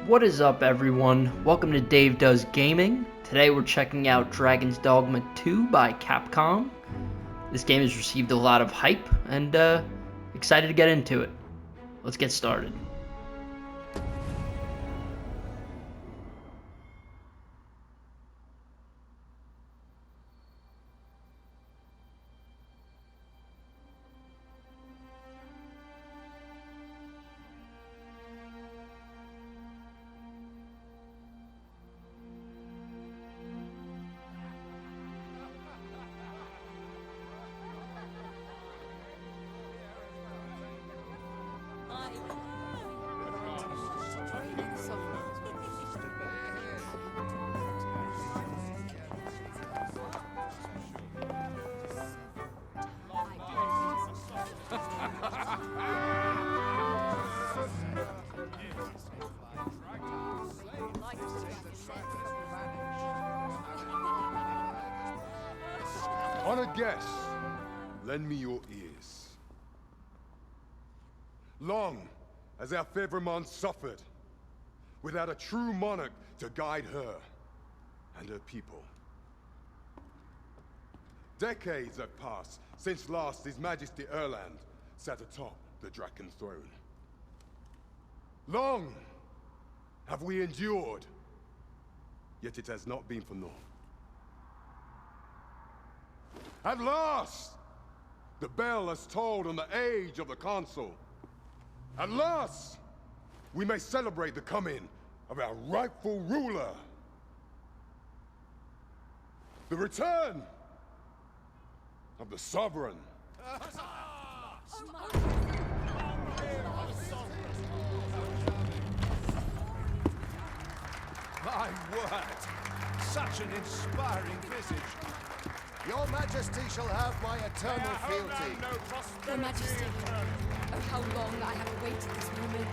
What is up, everyone? Welcome to Dave Does Gaming. Today we're checking out Dragon's Dogma 2 by Capcom. This game has received a lot of hype, and excited to get into it. Let's get started. On a guess, lend me your ears. Long has our Fevrimon suffered, without a true monarch to guide her and her people. Decades have passed since last His Majesty Erland sat atop the Draken throne. Long have we endured, yet it has not been for naught. At last, the bell has tolled on the age of the console. At last, we may celebrate the coming of our rightful ruler. The return of the sovereign. My word! Such an inspiring visage. Your Majesty shall have my eternal fealty. Your Majesty, oh how long I have awaited this moment.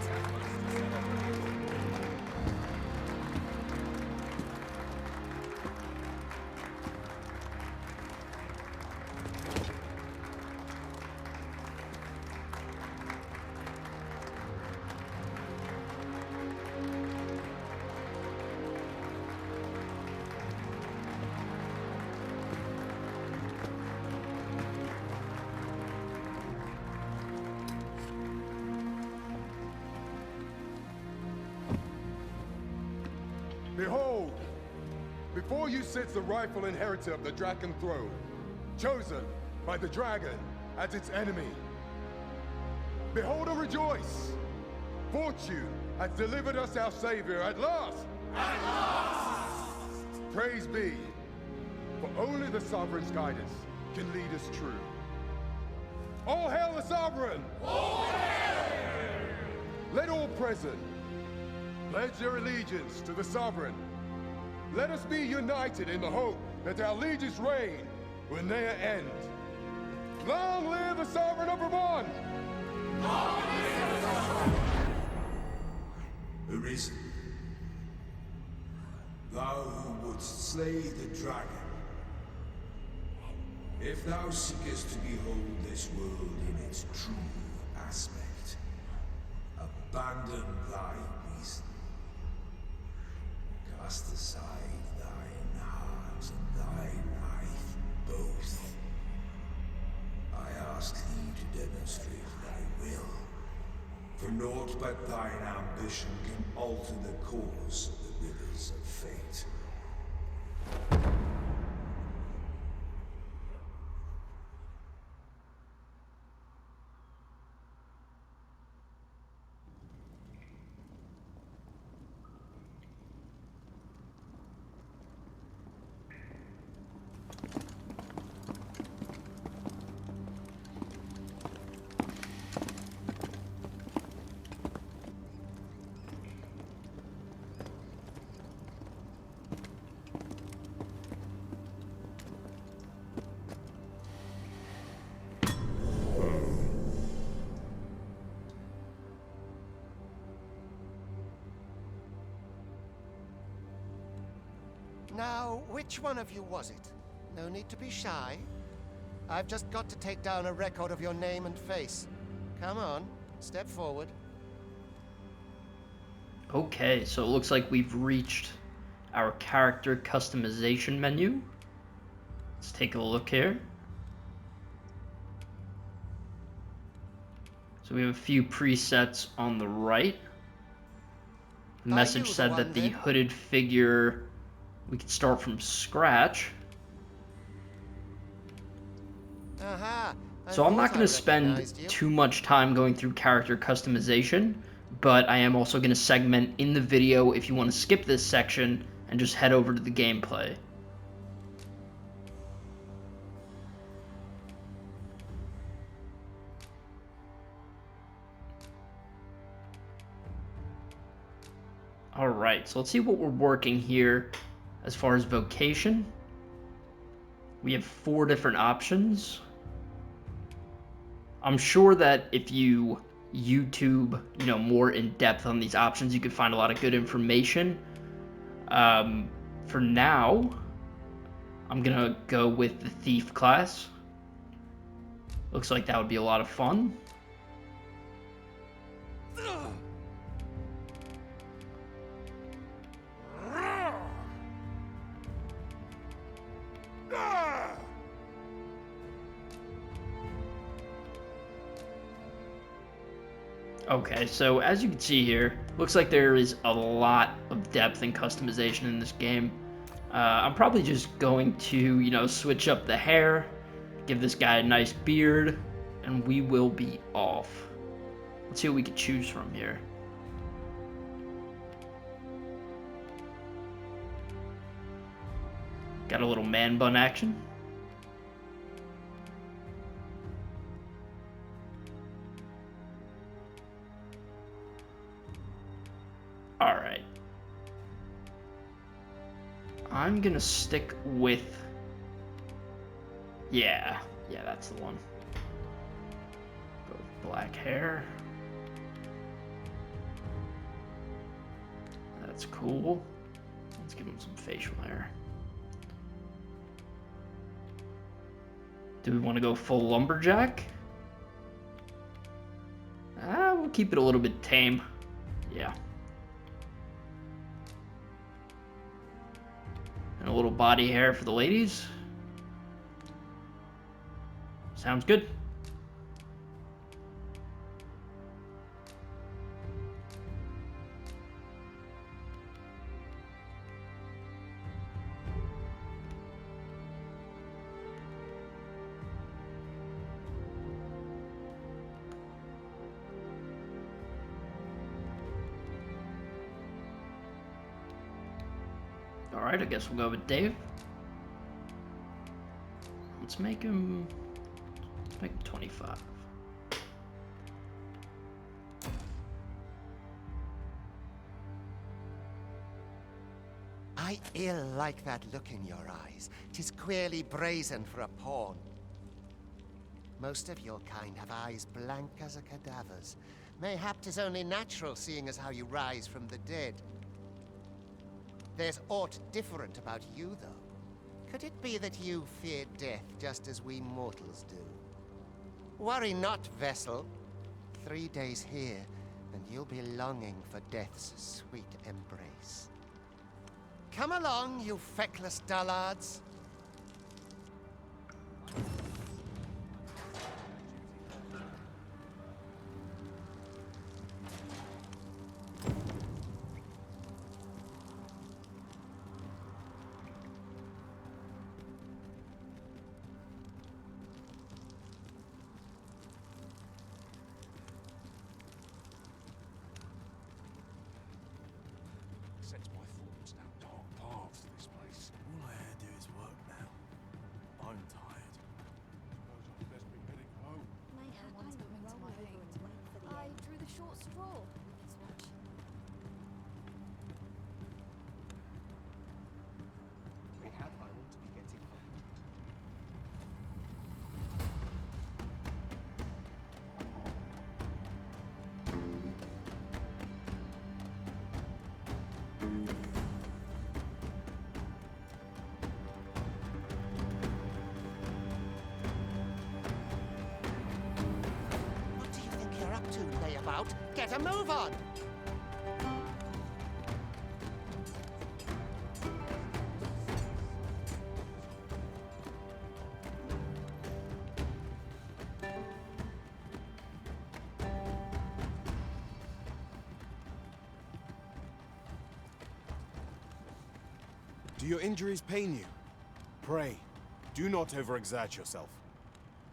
Behold, before you sits the rightful inheritor of the Draken throne, chosen by the dragon as its enemy. Behold and rejoice! Fortune has delivered us our savior at last! At last! Praise be, for only the sovereign's guidance can lead us true. All hail the sovereign! All hail! Let all present pledge their allegiance to the sovereign. Let us be united in the hope that our liege's reign will ne'er end. Long live the sovereign of Vermont! Long live the sovereign! Arisen, thou who wouldst slay the dragon, if thou seekest to behold this world in its true aspect, abandon thy reason. Cast aside thine heart and thy life both. I ask thee to demonstrate thy will, for naught but thine ambition can alter the course of the rivers of fate. Now, which one of you was it? No need to be shy. I've just got to take down a record of your name and face. Come on, step forward. Okay, so it looks like we've reached our character customization menu. Let's take a look here. So we have a few presets on the right. The message said that the hooded figure, we could start from scratch. So I'm not going to spend too much time going through character customization, but I am also going to segment in the video if you want to skip this section and just head over to the gameplay. Alright, so let's see what we're working here as far as vocation. We have 4 different options. I'm sure that if you YouTube, more in depth on these options, you could find a lot of good information. For now, I'm gonna go with the thief class. Looks like that would be a lot of fun. Okay, so as you can see here, looks like there is a lot of depth and customization in this game. I'm probably just going to, switch up the hair, give this guy a nice beard, and we will be off. Let's see what we can choose from here. Got a little man bun action. Alright. I'm gonna stick with... Yeah, that's the one. Go with black hair. That's cool. Let's give him some facial hair. Do we want to go full lumberjack? We'll keep it a little bit tame. Yeah. And a little body hair for the ladies. Sounds good. Alright, I guess we'll go with Dave. Let's make him 25. I ill like that look in your eyes. 'Tis queerly brazen for a pawn. Most of your kind have eyes blank as a cadaver's. Mayhap 'tis only natural, seeing as how you rise from the dead. There's aught different about you, though. Could it be that you fear death just as we mortals do? Worry not, vessel. 3 days here, and you'll be longing for death's sweet embrace. Come along, you feckless dullards. Sets my thoughts down dark paths, this place. All I had to do is work now. I'm tired. Suppose I'd best be heading home. Mayhap I'm coming to my aid. I drew the short straw this much. Mayhap I ought to be getting home. What do you think you're up to, layabout? Get a move on! Do your injuries pain you? Pray, do not overexert yourself.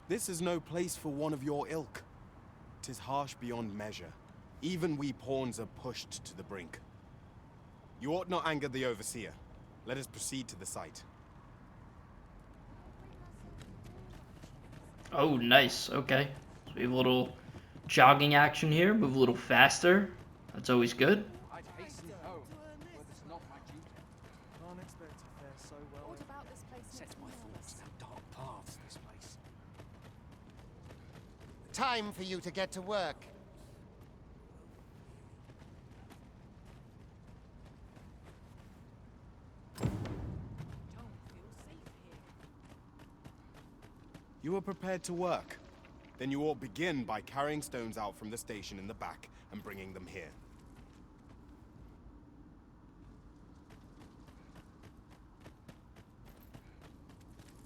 This is no place for one of your ilk. 'Tis harsh beyond measure. Even we pawns are pushed to the brink. You ought not anger the overseer. Let us proceed to the site. Oh, nice. Okay. So we have a little jogging action here. Move a little faster. That's always good. I'd hasten home, but it's not my duty. Can't expect to fare so well. What about this place? Sets my thoughts down dark paths, this place. Time for you to get to work. You are prepared to work. Then you ought begin by carrying stones out from the station in the back and bringing them here.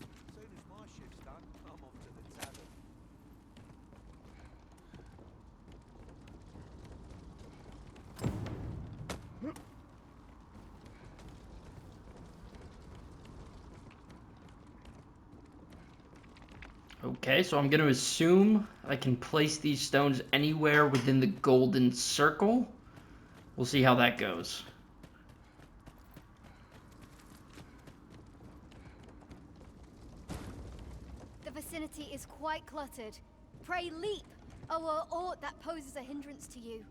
As soon as my shift's done, I'm off to the tavern. Okay, so I'm going to assume I can place these stones anywhere within the golden circle. We'll see how that goes. The vicinity is quite cluttered. Pray leap, or aught that poses a hindrance to you.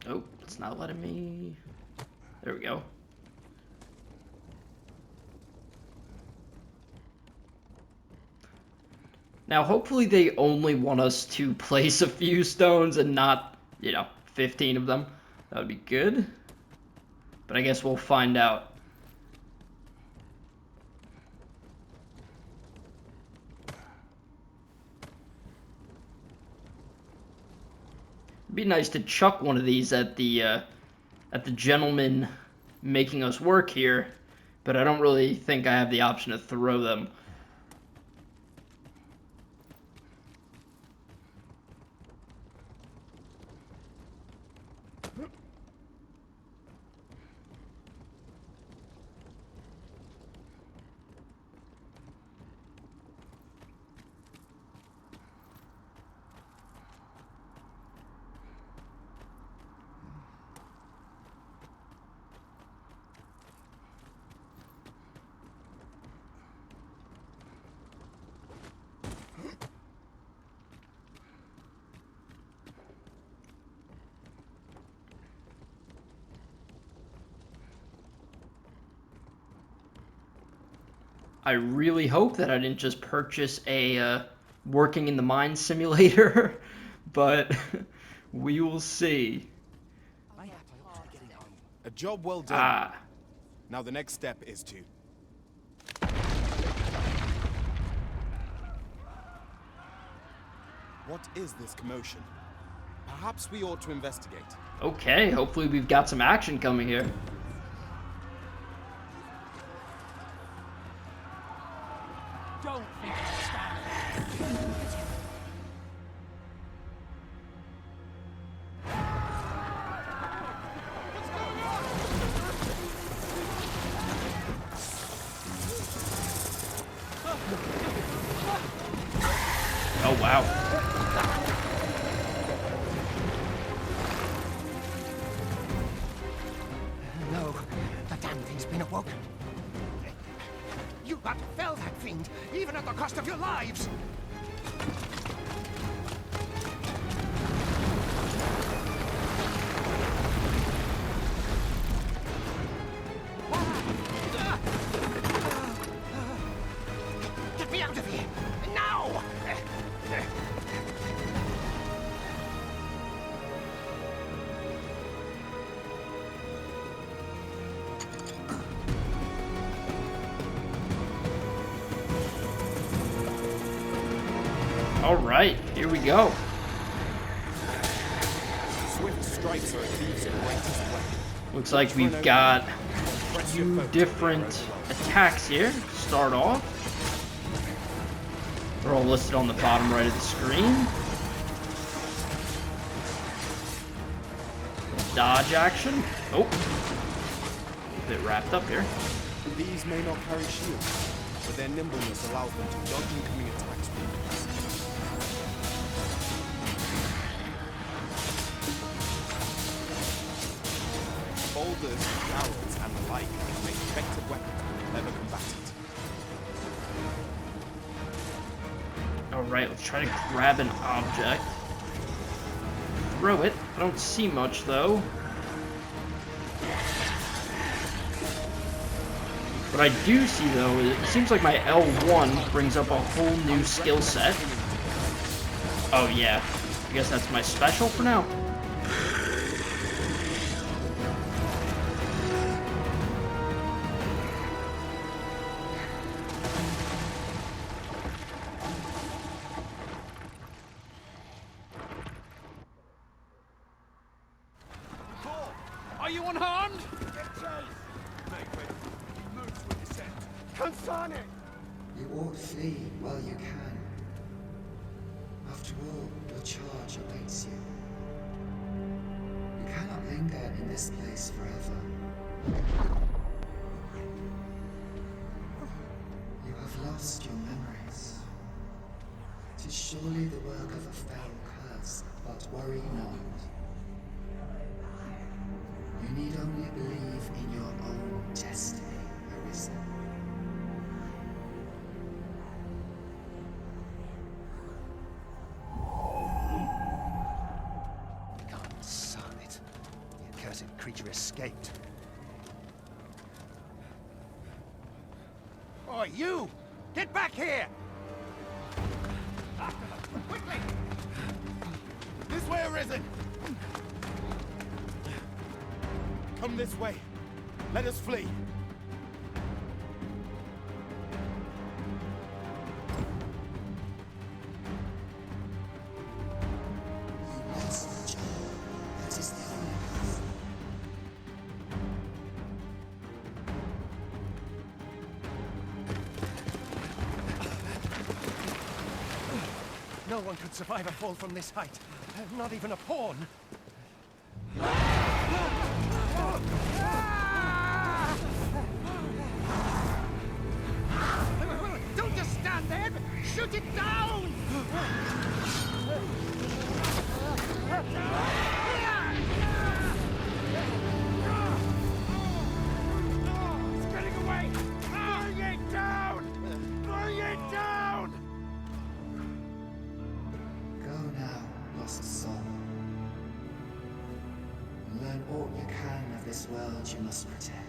Oh, it's not letting me... There we go. Now, hopefully they only want us to place a few stones and not, 15 of them. That would be good. But I guess we'll find out. It'd be nice to chuck one of these at the gentleman making us work here, but I don't really think I have the option to throw them. I really hope that I didn't just purchase a working in the mine simulator, but we will see. A job well done. Ah, Now the next step is to... What is this commotion? Perhaps we ought to investigate. okay. Hopefully we've got some action coming here. Don't think I'll stand there. Oh, wow. No, the damn thing's been awoken. You but fell that fiend, even at the cost of your lives! Get me out of here! Now! All right, here we go. Swift strikes are a thief's greatest weapon. Looks like we've got two different attacks here to start off. They're all listed on the bottom right of the screen. Dodge action. Oh. a bit wrapped up here. These may not carry shields, but their nimbleness allows them to dodge incoming attacks with ease. Boulders, barrels, and the like make effective weapons for clever combatants. Alright, let's try to grab an object. Throw it. I don't see much, though. What I do see, though, is it seems like my L1 brings up a whole new skill set. Oh, yeah. I guess that's my special for now. Are you unharmed? You ought flee while you can. After all, your charge awaits you. You cannot linger in this place forever. You have lost your memories. 'Tis surely the work of a fell curse, but worry not. You need only believe in your own destiny, Arisen. God, son it. The accursed creature escaped. Oi, you! Get back here! Quickly! This way, Arisen! Come this way. Let us flee. You lost the job. That is the only path. No one could survive a fall from this height. Not even a pawn. Don't just stand there! Shoot it down! It's getting away! Bring it down! Bring it down! Go now, lost soul. Learn all you can of this world you must protect.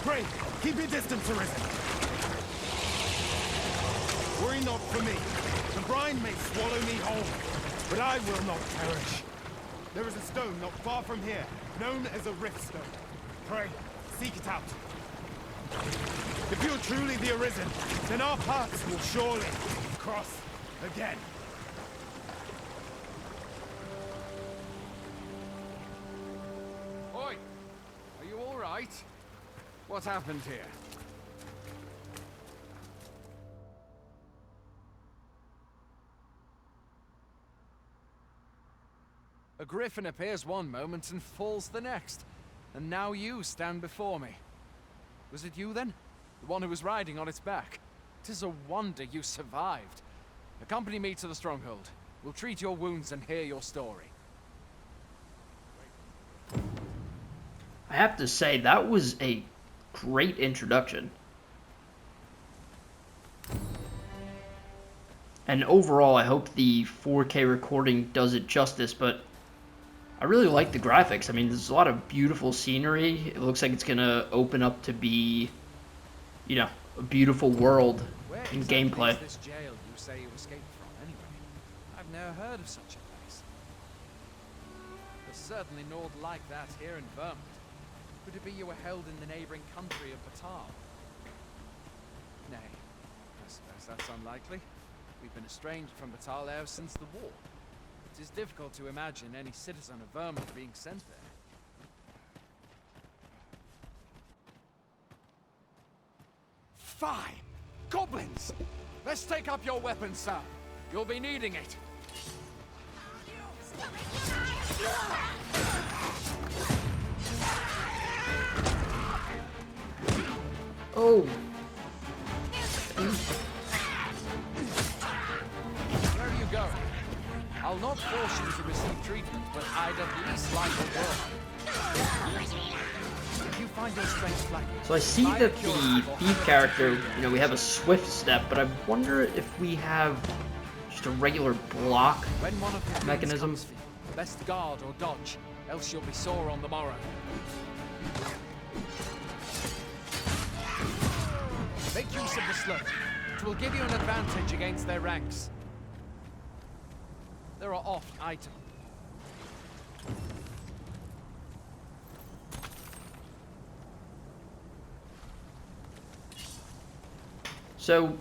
Pray, keep your distance, Arisen. Worry not for me. The brine may swallow me whole, but I will not perish. There is a stone not far from here, known as a rift stone. Pray, seek it out. If you're truly the Arisen, then our paths will surely cross again. Oi! Are you all right? What happened here? A griffin appears one moment and falls the next. And now you stand before me. Was it you then? The one who was riding on its back? 'Tis a wonder you survived. Accompany me to the stronghold. We'll treat your wounds and hear your story. I have to say, that was a great introduction. And overall, I hope the 4K recording does it justice, but I really like the graphics. I mean, there's a lot of beautiful scenery. It looks like it's going to open up to be, you know, a beautiful world in gameplay. This jail you say you escaped from, anyway? I've never heard of such a place. There's certainly naught like that here in Vermont. Could it be you were held in the neighboring country of Batal? Nay, I suppose that's unlikely. We've been estranged from Batal ever since the war. It is difficult to imagine any citizen of Vermont being sent there. Fine! Goblins! Let's take up your weapons, sir. You'll be needing it. Oh! Where are you going? I'll not force you to receive treatment, but I'd at least like a word. If you find your strength lacking, So I see that the thief character, you know, we have a swift step, but I wonder if we have just a regular block when one of the mechanism. comes for you, best guard or dodge, else you'll be sore on the morrow. Make use of the slope. It will give you an advantage against their ranks. There are oft items. So,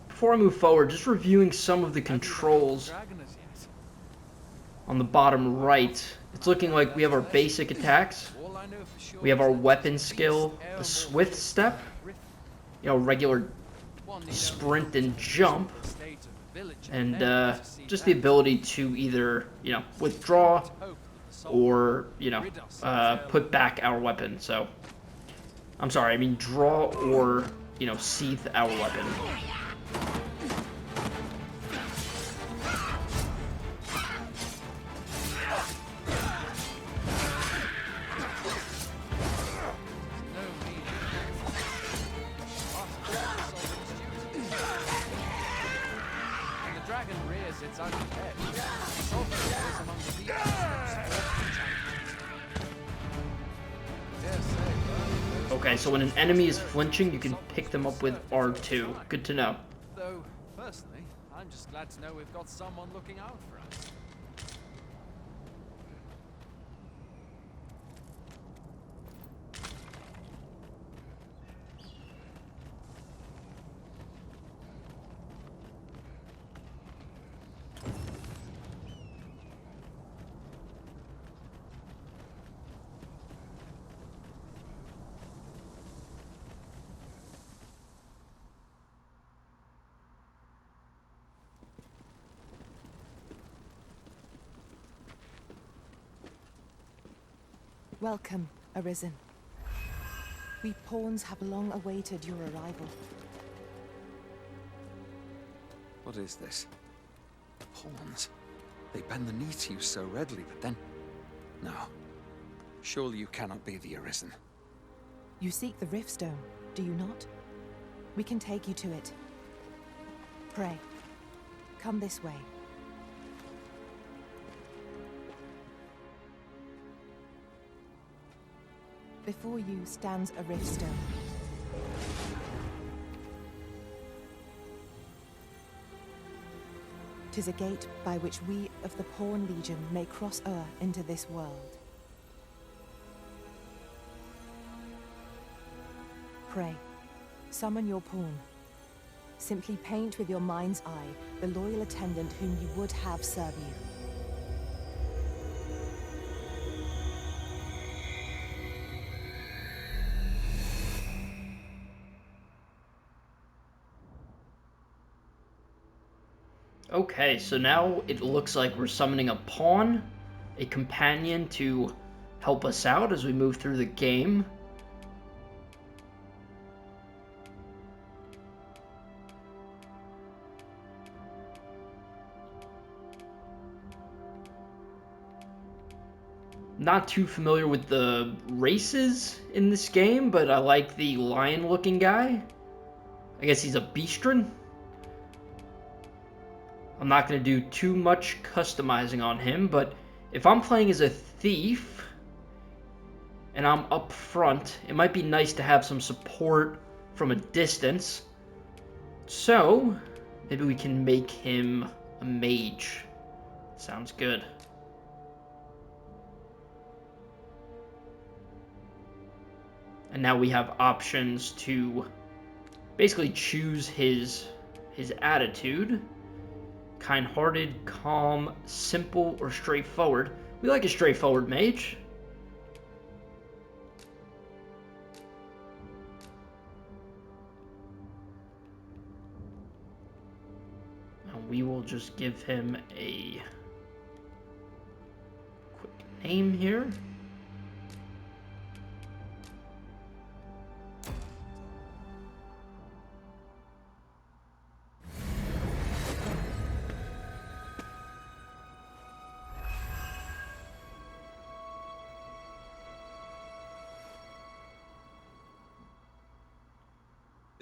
before I move forward, just reviewing some of the controls on the bottom right. It's looking like we have our basic attacks. We have our weapon skill, the swift step, you know, regular sprint and jump, and just the ability to either, you know, withdraw or, you know, put back our weapon. So, I'm sorry, I mean draw or, you know, sheath our weapon. Okay, so when an enemy is flinching, you can pick them up with R2. Good to know. Though, personally, I'm just glad to know we've got someone looking out for us. Welcome, Arisen. We pawns have long awaited your arrival. What is this? Pawns? They bend the knee to you so readily, but then... No. Surely you cannot be the Arisen. You seek the Riftstone, do you not? We can take you to it. Pray. Come this way. Before you stands a rift stone. "'Tis a gate by which we of the Pawn Legion may cross o'er into this world. Pray, summon your pawn. Simply paint with your mind's eye the loyal attendant whom you would have serve you. Okay, so now it looks like we're summoning a pawn, a companion to help us out as we move through the game. Not too familiar with the races in this game, but I like the lion-looking guy. I guess he's a Beastren. I'm not going to do too much customizing on him, but if I'm playing as a thief and I'm up front, it might be nice to have some support from a distance. So, maybe we can make him a mage. Sounds good. And now we have options to basically choose his attitude. Kind-hearted, calm, simple, or straightforward. We like a straightforward mage. And we will just give him a quick name here.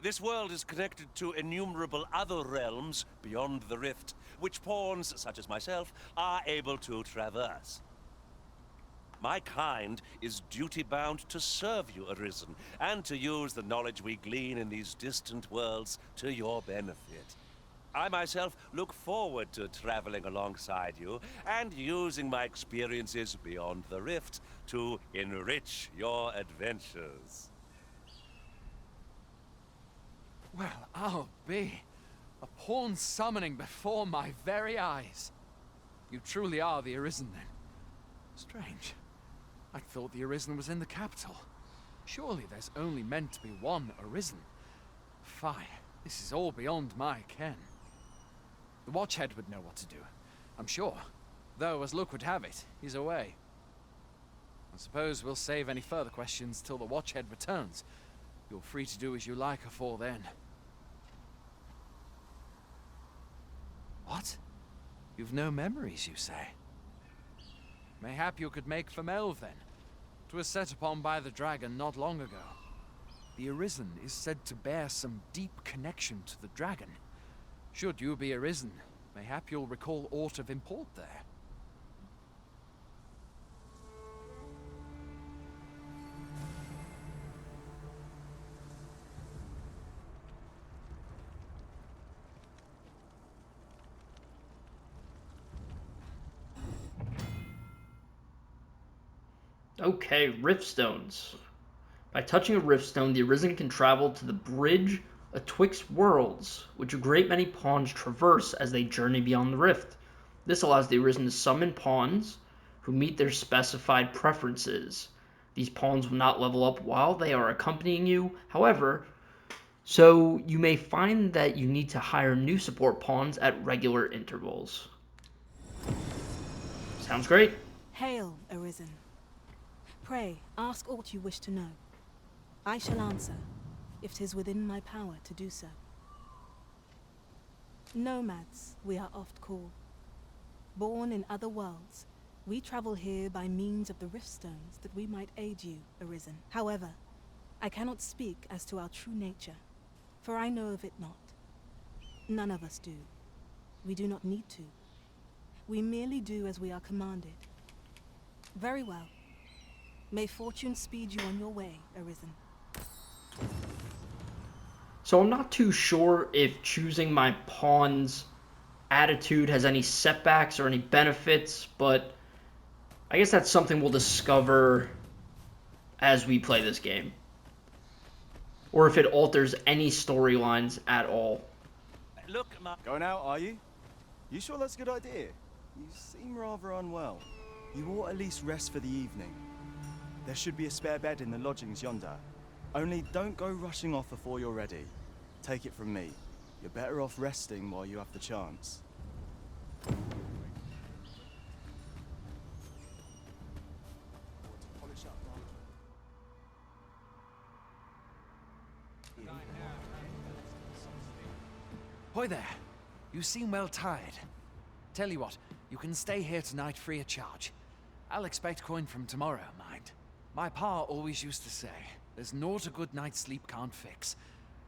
This world is connected to innumerable other realms beyond the rift, which pawns, such as myself, are able to traverse. My kind is duty-bound to serve you, Arisen, and to use the knowledge we glean in these distant worlds to your benefit. I myself look forward to traveling alongside you and using my experiences beyond the rift to enrich your adventures. Well, I'll be. A pawn summoning before my very eyes. You truly are the Arisen, then. Strange. I thought the Arisen was in the capital. Surely there's only meant to be one Arisen. Fie, this is all beyond my ken. The Watchhead would know what to do, I'm sure. Though, as luck would have it, he's away. I suppose we'll save any further questions till the Watchhead returns. You're free to do as you like afore then. What? You've no memories, you say? Mayhap you could make for Melve, then. 'Twas set upon by the dragon not long ago. The Arisen is said to bear some deep connection to the dragon. Should you be Arisen, mayhap you'll recall aught of import there. Okay, Riftstones. By touching a Riftstone, the Arisen can travel to the bridge atwixt worlds, which a great many pawns traverse as they journey beyond the rift. This allows the Arisen to summon pawns who meet their specified preferences. These pawns will not level up while they are accompanying you, however, so you may find that you need to hire new support pawns at regular intervals. Sounds great. Hail, Arisen. Pray, ask aught you wish to know. I shall answer, if 'tis within my power to do so. Nomads, we are oft called. Born in other worlds, we travel here by means of the riftstones that we might aid you, Arisen. However, I cannot speak as to our true nature, for I know of it not. None of us do. We do not need to. We merely do as we are commanded. Very well. May fortune speed you on your way, Arisen. So I'm not too sure if choosing my pawn's attitude has any setbacks or any benefits, but I guess that's something we'll discover as we play this game. Or if it alters any storylines at all. Look, Going out, are you? You sure that's a good idea? You seem rather unwell. You ought at least rest for the evening. There should be a spare bed in the lodgings yonder. Only don't go rushing off before you're ready. Take it from me. You're better off resting while you have the chance. Hoy there. You seem well tired. Tell you what, you can stay here tonight free of charge. I'll expect coin from tomorrow, mind. My pa always used to say, there's naught a good night's sleep can't fix.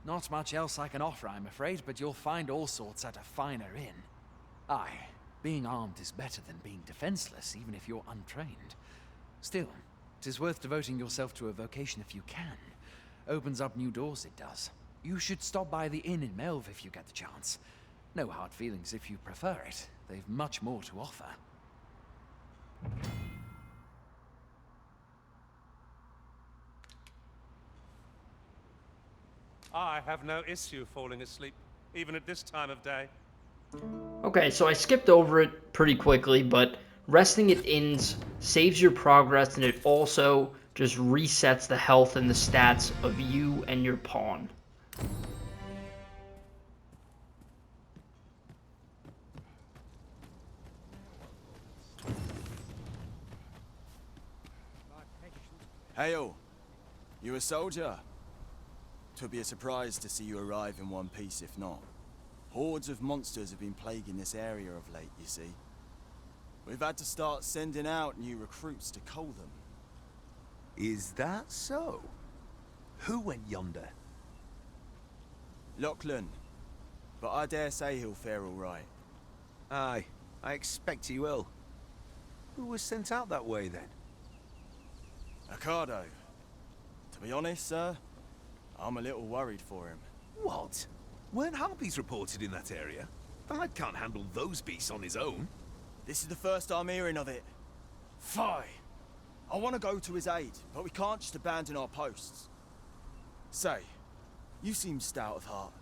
Not much else I can offer, I'm afraid, but you'll find all sorts at a finer inn. Aye, being armed is better than being defenseless, even if you're untrained. Still, 'tis worth devoting yourself to a vocation if you can. Opens up new doors, it does. You should stop by the inn in Melve if you get the chance. No hard feelings if you prefer it. They've much more to offer. I have no issue falling asleep, even at this time of day. Okay, so I skipped over it pretty quickly, but resting at inns saves your progress, and it also just resets the health and the stats of you and your pawn. Hail! You a soldier? 'Twould be a surprise to see you arrive in one piece if not. Hordes of monsters have been plaguing this area of late, you see. We've had to start sending out new recruits to cull them. Is that so? Who went yonder? Lachlan. But I dare say he'll fare all right. Aye, I expect he will. Who was sent out that way then? Ocado. To be honest, sir, I'm a little worried for him. What? Weren't harpies reported in that area? The lad can't handle those beasts on his own. This is the first I'm hearing of it. Fie! I want to go to his aid, but we can't just abandon our posts. Say, you seem stout of heart.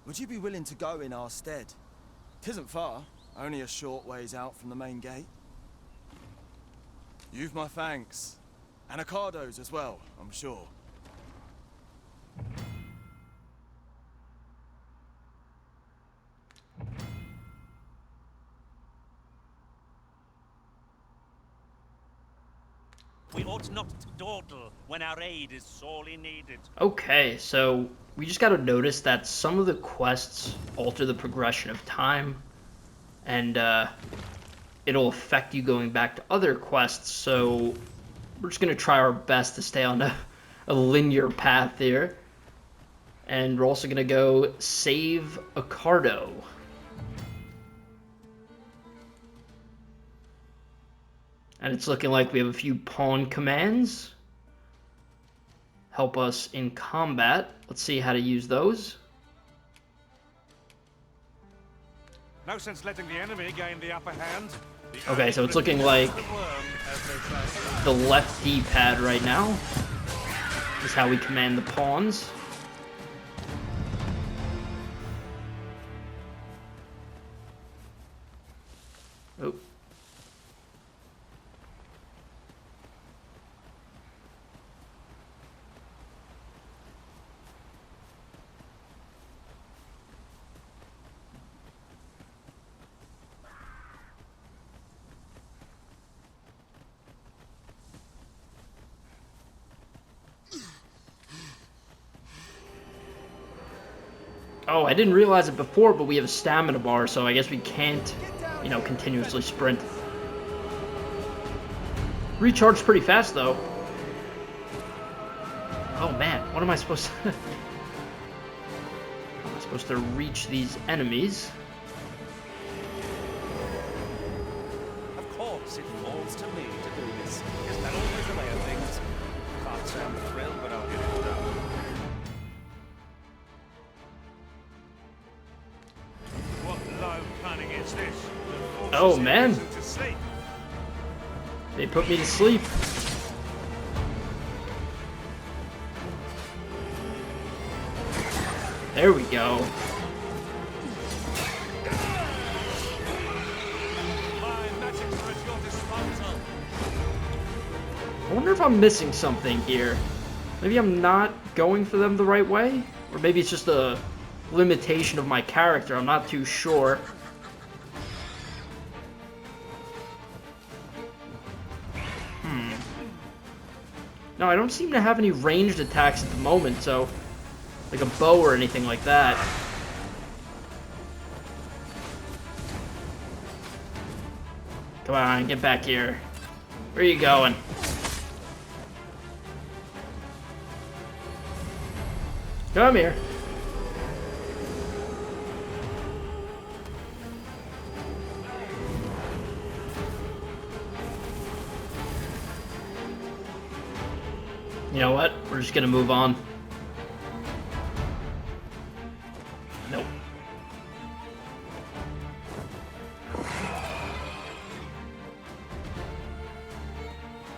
Would you be willing to go in our stead? 'Tisn't far, only a short ways out from the main gate. You've my thanks. And Ocado's as well, I'm sure. We ought not to dawdle when our aid is sorely needed. Okay, so we just gotta notice that some of the quests alter the progression of time, and it'll affect you going back to other quests, so we're just gonna try our best to stay on a linear path here. And we're also gonna go save Ocado. And it's looking like we have a few pawn commands. Help us in combat. Let's see how to use those. No sense letting the enemy gain the upper hand. Okay, so it's looking like the left D-pad right now is how we command the pawns. Oh. Oh, I didn't realize it before, but we have a stamina bar, so I guess we can't, you know, continuously sprint. Recharged pretty fast, though. Oh, man. What am I supposed to... How am I supposed to reach these enemies? Of course. Perhaps it falls to me to do this. Isn't that always the way of things? Can't say I'm thrilled, but I'll get it done. What low cunning is this? Oh man, they put me to sleep. There we go. I wonder if I'm missing something here. Maybe I'm not going for them the right way? Or maybe it's just a limitation of my character. I'm not too sure. No, I don't seem to have any ranged attacks at the moment, so... like a bow or anything like that. Come on, get back here. Where are you going? Come here. You know what? We're just gonna move on. Nope.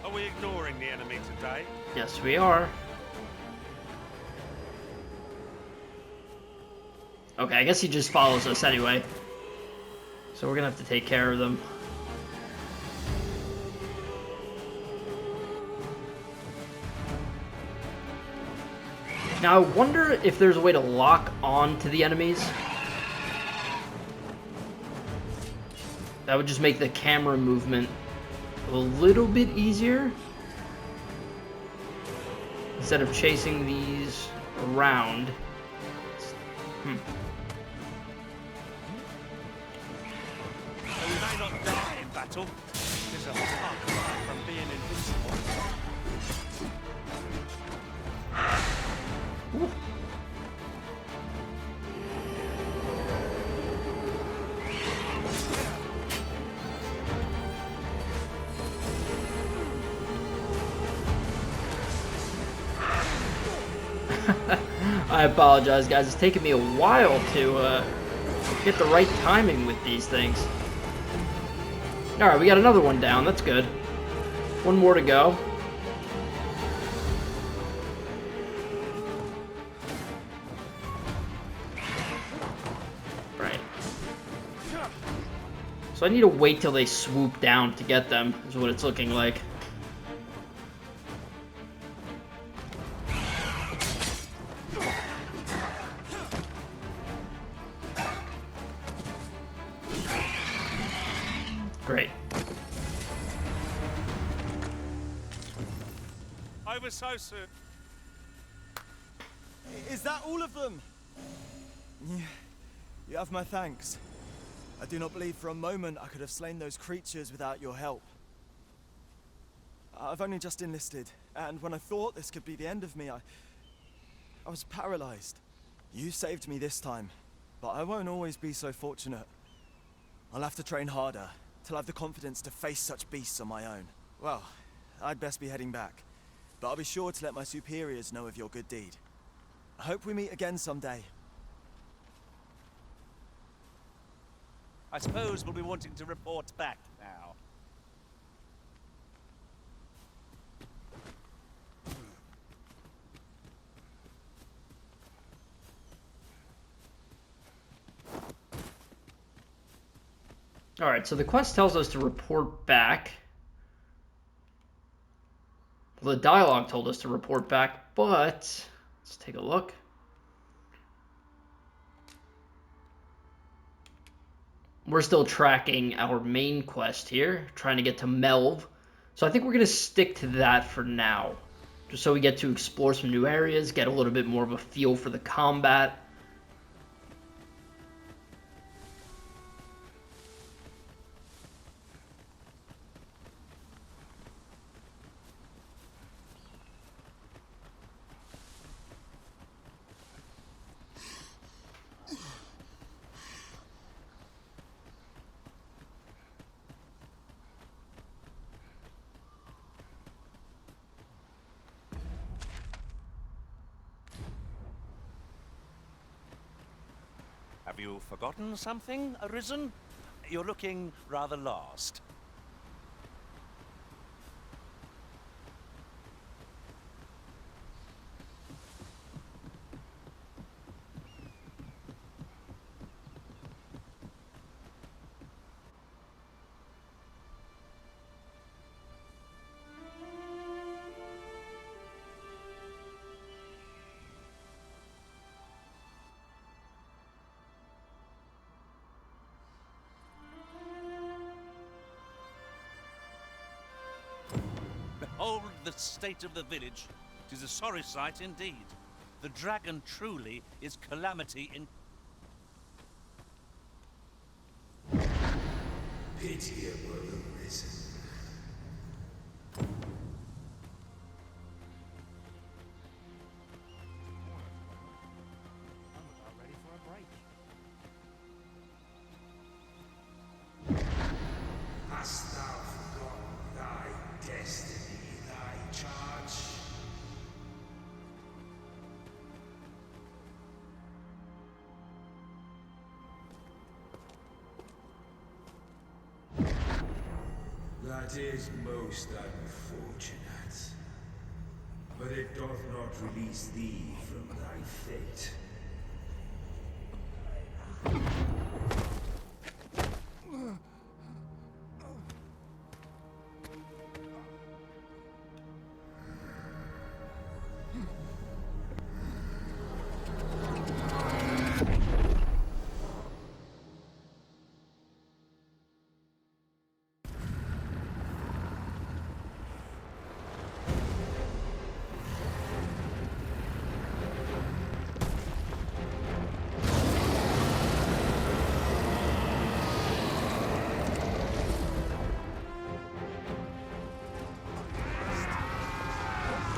Are we ignoring the enemy today? Yes, we are. Okay, I guess he just follows us anyway. So we're gonna have to take care of them. Now, I wonder if there's a way to lock on to the enemies. That would just make the camera movement a little bit easier. Instead of chasing these around. We may not die in battle. This is a far cry from being invincible. I apologize, guys. It's taken me a while to get the right timing with these things. Alright, we got another one down. That's good. One more to go. Right. So I need to wait till they swoop down to get them, is what it's looking like. Great. Over so soon. Is that all of them? You have my thanks. I do not believe for a moment I could have slain those creatures without your help. I've only just enlisted, and when I thought this could be the end of me, I was paralyzed. You saved me this time, but I won't always be so fortunate. I'll have to train harder, till I have the confidence to face such beasts on my own. Well, I'd best be heading back, but I'll be sure to let my superiors know of your good deed. I hope we meet again someday. I suppose we'll be wanting to report back now. Alright, so the quest tells us to report back. Well, the dialogue told us to report back, but let's take a look. We're still tracking our main quest here, trying to get to Melv. So I think we're going to stick to that for now. Just so we get to explore some new areas, get a little bit more of a feel for the combat. you forgotten something, Arisen? You're looking rather lost. Behold the state of the village. 'Tis a sorry sight indeed. The dragon truly is calamity in... Pitiable Arisen. I'm about ready for a break. Hast thou forgotten thy destiny, thy charge? That is most unfortunate. But it doth not release thee from thy fate.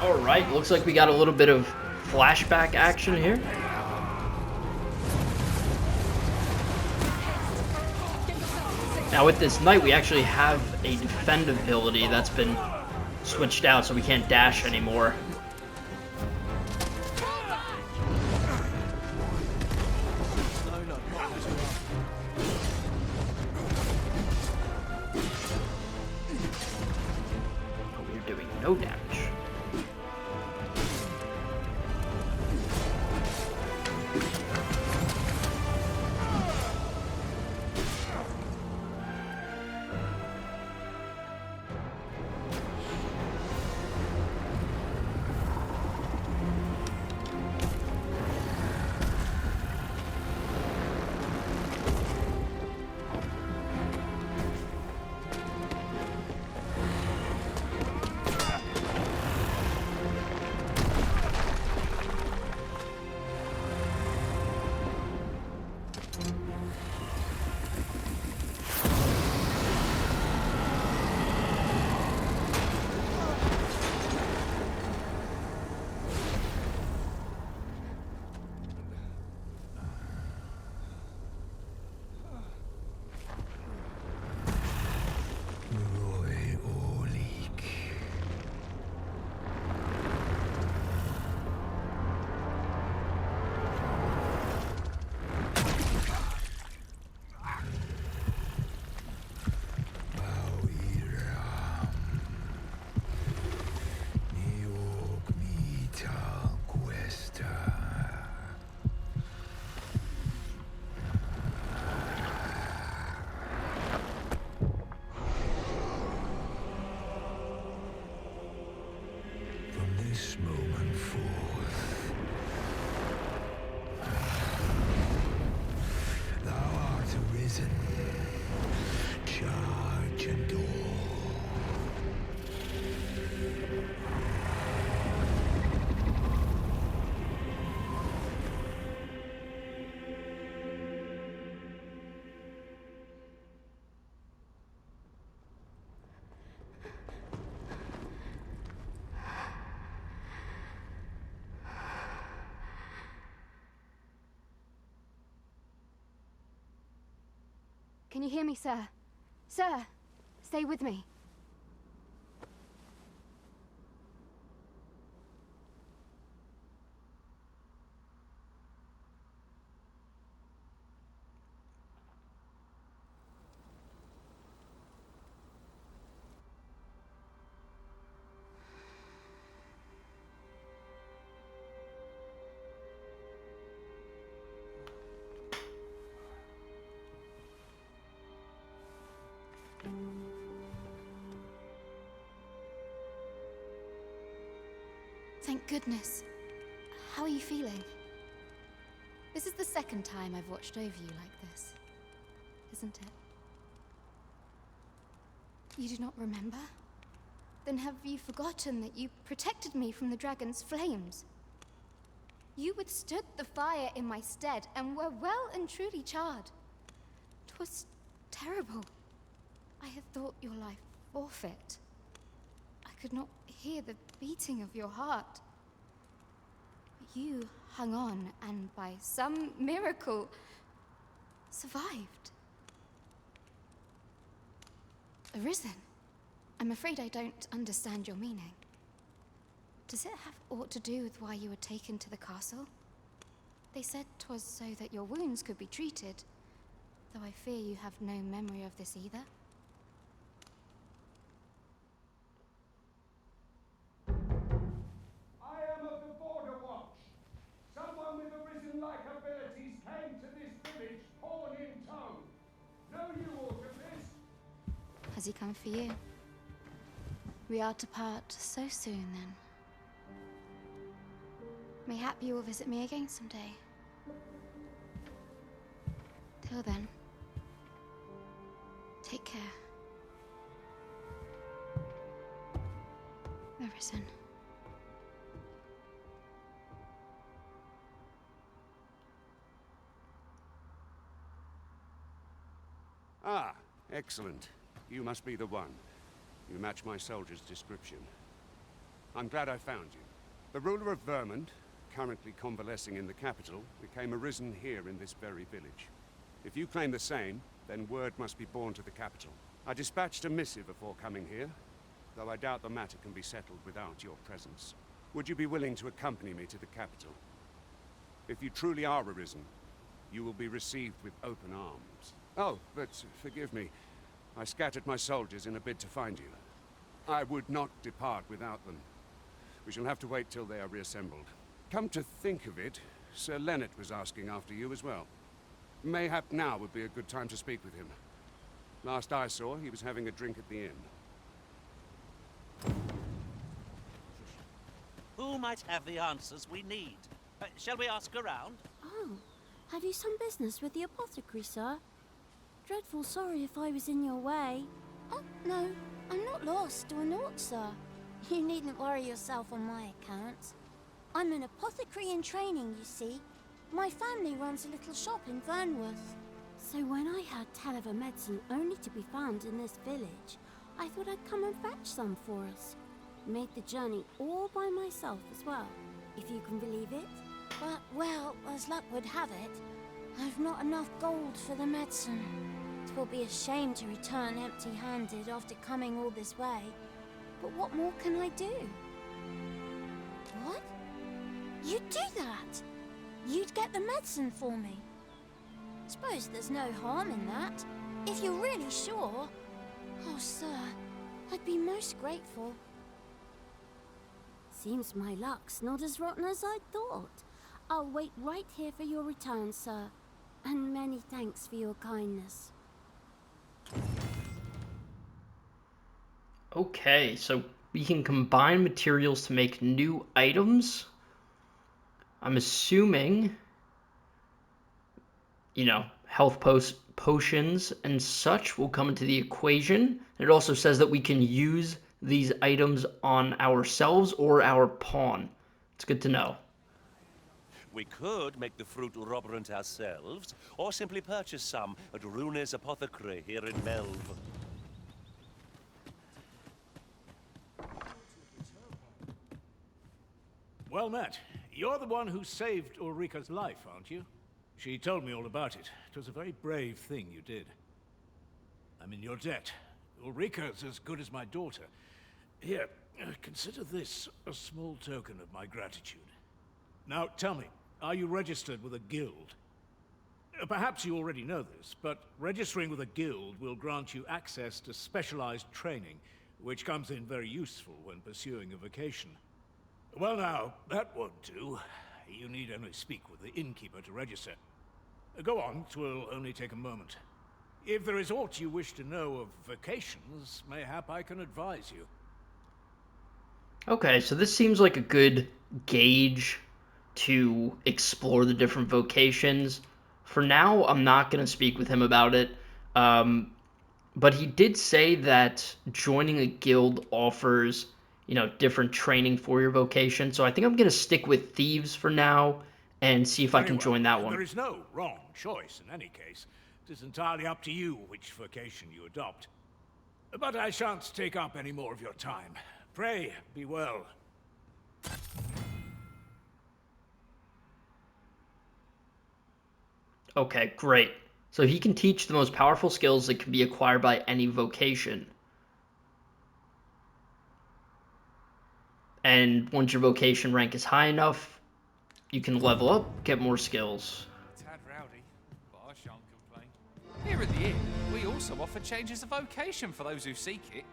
Alright, looks like we got a little bit of flashback action here. Now with this knight, we actually have a defend ability that's been switched out, so we can't dash anymore. But we're doing no damage. This moment forth, thou art arisen, charge and all. Can you hear me, sir? Sir, stay with me. goodness. How are you feeling? This is the second time I've watched over you like this, isn't it? You do not remember? Then have you forgotten that you protected me from the dragon's flames? You withstood the fire in my stead and were well and truly charred. 'Twas terrible. I had thought your life forfeit. I could not hear the beating of your heart. But you hung on and by some miracle survived. Arisen, I'm afraid I don't understand your meaning. Does it have aught to do with why you were taken to the castle? They said 'twas so that your wounds could be treated, though I fear you have no memory of this either. I am of the Border Watch. Someone with Arisen-like abilities came to this village, pawn in tow. Know you aught of this? Has he come for you? We are to part so soon, then. Mayhap you will visit me again someday. Till then, take care. Arisen. Ah, excellent. You must be the one. You match my soldier's description. I'm glad I found you. The ruler of Vermund, currently convalescing in the capital, became Arisen here in this very village. If you claim the same, then word must be borne to the capital. I dispatched a missive before coming here, though I doubt the matter can be settled without your presence. Would you be willing to accompany me to the capital? If you truly are Arisen, you will be received with open arms. Oh, but forgive me. I scattered my soldiers in a bid to find you. I would not depart without them. We shall have to wait till they are reassembled. Come to think of it, Sir Leonard was asking after you as well. Mayhap now would be a good time to speak with him. Last I saw, he was having a drink at the inn. Who might have the answers we need? Shall we ask around? Oh, have you some business with the apothecary, sir? Dreadful sorry if I was in your way. Oh, no, I'm not lost or naught, sir. You needn't worry yourself on my account. I'm an apothecary in training, you see. My family runs a little shop in Vernworth. So when I heard tell of a medicine only to be found in this village, I thought I'd come and fetch some for us. Made the journey all by myself as well, if you can believe it. But, well, as luck would have it, I've not enough gold for the medicine. It will be a shame to return empty-handed after coming all this way. But what more can I do? What? You'd do that? You'd get the medicine for me? Suppose there's no harm in that, if you're really sure. Oh, sir, I'd be most grateful. Seems my luck's not as rotten as I thought. I'll wait right here for your return, sir. And many thanks for your kindness. Okay, so we can combine materials to make new items. I'm assuming, you know, health potions and such will come into the equation. It also says that we can use these items on ourselves or our pawn. It's good to know. We could make the fruit roberant ourselves, or simply purchase some at Rune's Apothecary here in Melve. Well met. You're the one who saved Ulrika's life, aren't you? She told me all about it. It was a very brave thing you did. I'm in your debt. Ulrika's as good as my daughter. Here, consider this a small token of my gratitude. Now, tell me, are you registered with a guild? Perhaps you already know this, but registering with a guild will grant you access to specialized training, which comes in very useful when pursuing a vocation. Well now, that won't do. You need only speak with the innkeeper to register. Go on, 'twill only take a moment. If there is aught you wish to know of vocations, mayhap I can advise you. Okay, so this seems like a good gauge to explore the different vocations. For now, I'm not going to speak with him about it. But he did say that joining a guild offers, different training for your vocation. So I think I'm going to stick with thieves for now and see if I Very can well. join that one. There is no wrong choice in any case. It is entirely up to you which vocation you adopt. But I shan't take up any more of your time. Pray, be well. Okay, great. So he can teach the most powerful skills that can be acquired by any vocation. And once your vocation rank is high enough, you can level up, get more skills. Tad rowdy, but I shan't complain. Here at the inn, we also offer changes of vocation for those who seek it.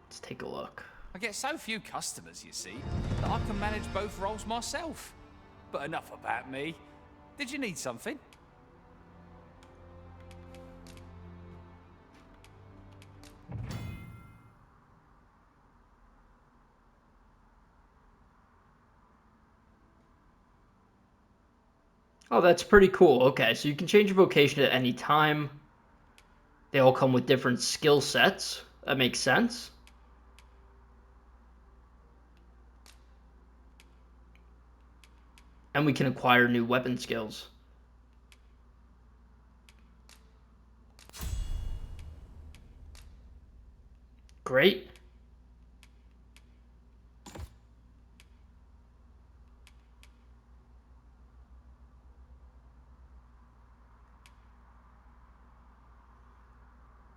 Let's take a look. I get so few customers, you see, that I can manage both roles myself. But enough about me. Did you need something? Oh, that's pretty cool. Okay, so you can change your vocation at any time. They all come with different skill sets. That makes sense. And we can acquire new weapon skills. Great.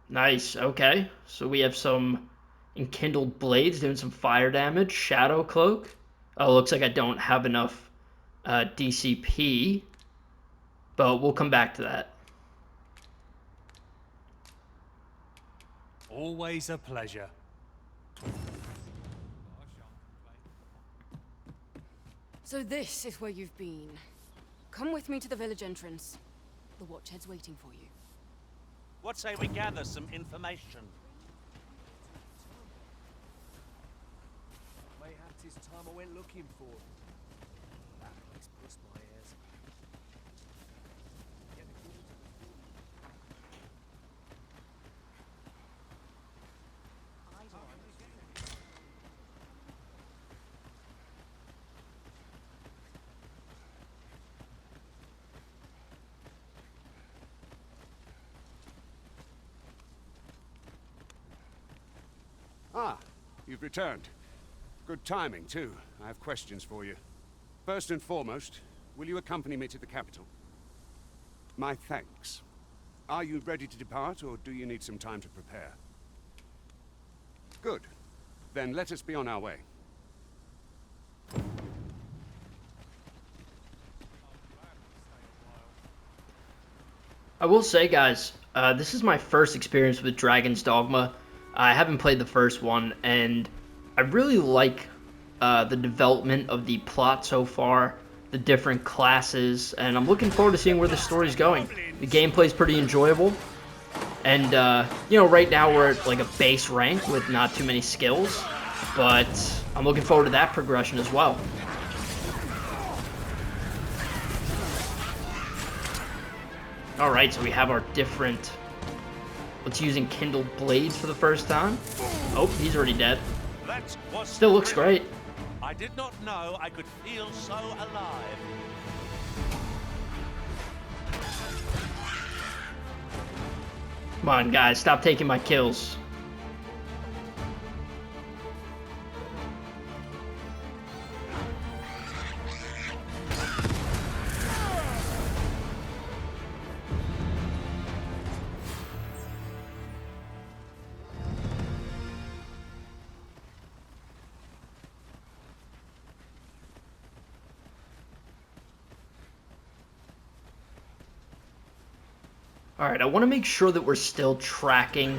Nice, okay. So we have some enkindled blades doing some fire damage. Shadow cloak. Oh, looks like I don't have enough DCP. But we'll come back to that. Always a pleasure. So this is where you've been. Come with me to the village entrance. The watchhead's waiting for you. What say we gather some information? Mayhap 'tis time I went looking for. That place burst my ears. Ah, you've returned. Good timing, too. I have questions for you. First and foremost, will you accompany me to the capital? My thanks. Are you ready to depart, or do you need some time to prepare? Good. Then let us be on our way. I will say, guys, this is my first experience with Dragon's Dogma. I haven't played the first one, and I really like the development of the plot so far, the different classes, and I'm looking forward to seeing where the story's going. The gameplay's pretty enjoyable, and right now we're at like a base rank with not too many skills, but I'm looking forward to that progression as well. Alright, so we have our different... Let's use enkindled blades for the first time. Oh, he's already dead. Still looks great. I did not know I could feel so alive. Come on, guys, stop taking my kills. Alright, I want to make sure that we're still tracking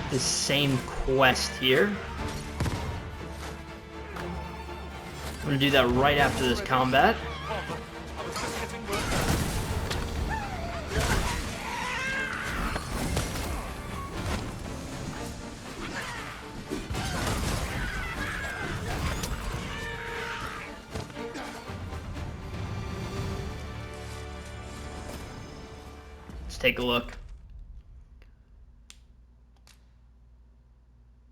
the same quest here. I'm going to do that right after this combat. Let's take a look.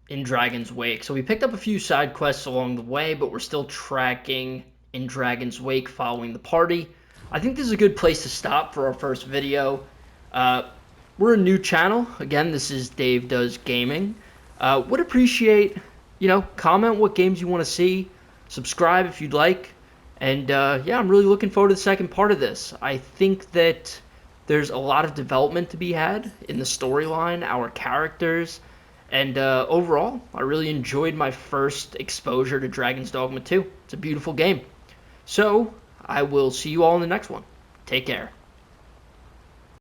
In Dragon's Wake. So we picked up a few side quests along the way, but we're still tracking in Dragon's Wake following the party. I think this is a good place to stop for our first video. We're a new channel. Again, this is Dave Does Gaming. Would appreciate, comment what games you want to see. Subscribe if you'd like. And yeah, I'm really looking forward to the second part of this. I think that there's a lot of development to be had in the storyline, our characters, and overall, I really enjoyed my first exposure to Dragon's Dogma 2. It's a beautiful game. So, I will see you all in the next one. Take care.